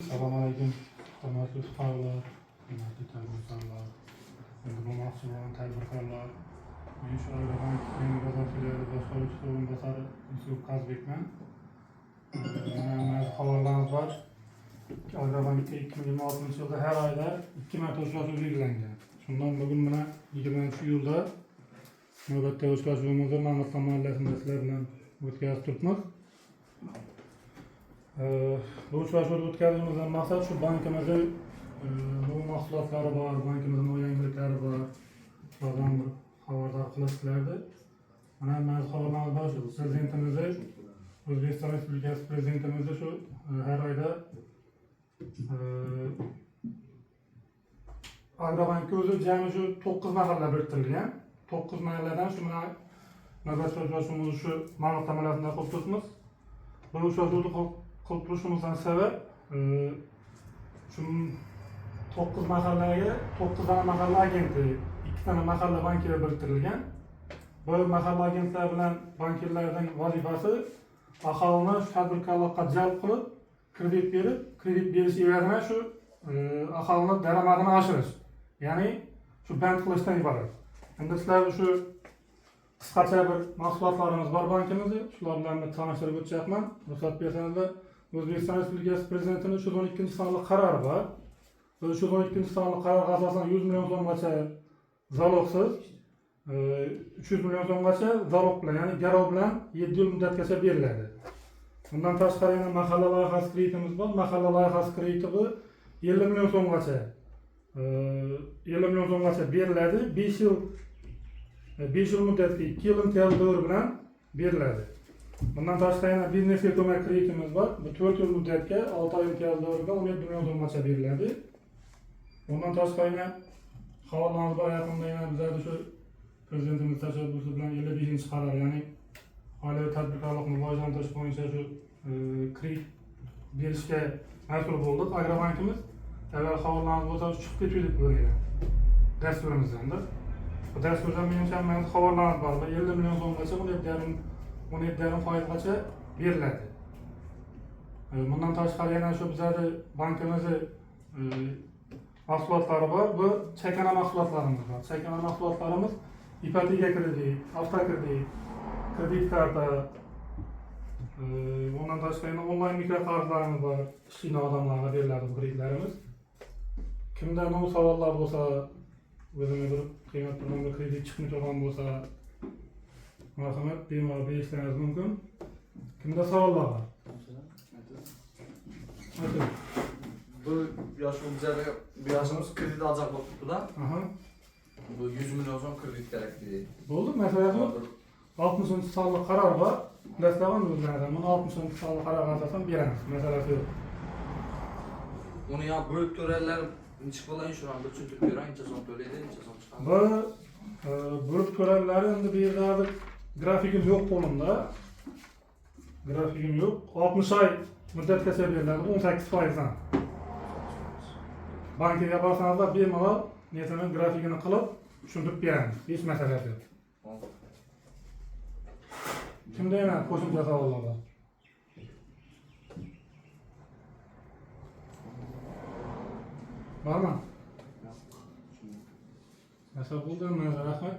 Selamünaleyküm. Hürmetli fuqarolar, hürmetli tadbirkorlar, endi bu mahsul olan tadbirkorlar, men shu Agrobank yangi bozor filiali boshqaruvchi o'rinbosari Yusuf Qazbekman. Mana xabarlarimiz bor. Agrobankka 2026-yilda har oyda 2 marta uchrashuv belgilangan. Shundan bugun mana 20-iyulda navbatda uchrashuvimizni Ma'murxon mahallasida sizlar bilan o'tkazib turibmiz. Bu uchrashuvni o'tkazishimizdan maqsad shu bankimizning bu mahsulotlari bor, bankimizning yangiliklari bor. Ulardan bir xabardor qilishlardi. Mana xabarlarimiz bor shu. Prezidentimiz O'zbekiston Respublikasi Prezidentimiz shu har oyda Agrobankka o'zi jami shu 9 mahalla biriktirilgan. 9 mahalladan shu mana navbatda uchrashuvimizni shu Ma'murxon mahallasida qilib turibmiz. Bu uchrashuvni qilib turishimizdan sabab shu 9 mahallaga 9 ta mahalla agenti, 2 ta mahalla bankiga biriktirilgan. Bu mahalla agentlar bilan bankirlarning vazifasi aholini tadbirkorlikqa jalb qilib, kredit berib, kredit berish evaziga shu aholini daromadini oshirish. Ya'ni shu band qilishdan iborat. Endi sizlar shu qisqacha bir mahsulotlarimiz bor bankimizda, shular bilan tanishtirib o'tmoqchiman. Ruxsat bersanizlar, O'zbekiston Respublikasi Prezidentining 312-sonli qarori bor. Bu 312-sonli qarorga asosan 100 million so'mgacha zalogsiz, 300 million so'mgacha zalog bilan, ya'ni garov bilan 7 yil muddatgacha beriladi. Bundan tashqari yana mahalla loyihasi kreditimiz bor. Mahalla loyihasi krediti bu 50 million so'mgacha 50 million so'mgacha beriladi. 5 yil muddatga 2 yil imtiyoz davri bilan beriladi. Bundan tashqari yana biznesga ko'mak kreditimiz bor. Bu 4 yil muddatga 6 oy imtiyoz davriga 17 million so'mgacha beriladi. Bundan tashqari yana xabarlarimiz bor, yaqinda yana bizlarda shu Prezidentimiz tashabbusi bilan 55-qaror, ya'ni oilaviy tadbirkorlikni rivojlantirish bo'yicha shu kredit berishga mas'ul bo'ldik. Agrobankimiz avval xabarlarimiz bo'lsa chiqib ketdik bo'lgan dasturimizdan. Bu dasturdan menimcha mana xabarlarimiz bor. 50 million so'mgacha 17,5%gacha beriladi. Bundan tashqari yana shu bizning bankimizning mahsulotlari bor. Bu chakana mahsulotlarimiz bor. Chakana mahsulotlarimiz ipoteka kredit, avtokredit, kredit karta, bundan tashqari yana onlayn mikroqarzlarimiz bor. Kichkina odamlarga beriladi bu kreditlarimiz. Kimda nima savollar bo'lsa, o'zini bir qiymat bilan bir kredit chiqmay turgan bo'lsa, marhamat bemalol berishlaringiz mumkin. Kimda savollar bor? Bu yoshimiz kredit olacak bo'libdi-da. Bu 100 million so'm kredit kerak deydi. Bo'ldi, masalan, 60-sonli qaror bor. Dastlabki o'zlaridan buni 60-sonli qarorga asosan beramiz. Masalasi yo'q. Uni ham bo'lib to'ralar, necha bo'laydi shuni ham tushuntirib bering, necha so'm to'laydi, necha so'm chiqadi. Bu bo'lib to'ralari endi bu yerda grafikim yo'q qo'limda. Grafikim yo'q. 60 oy muddatgacha beriladi, 18%dan. Bankiga borsangiz bemalol netini grafikini qilib tushuntirib beramiz. Hech masala yo'q. Kimda yana qo'shimcha savollar bor? Bormi? Nasib bo'ldi, rahmat.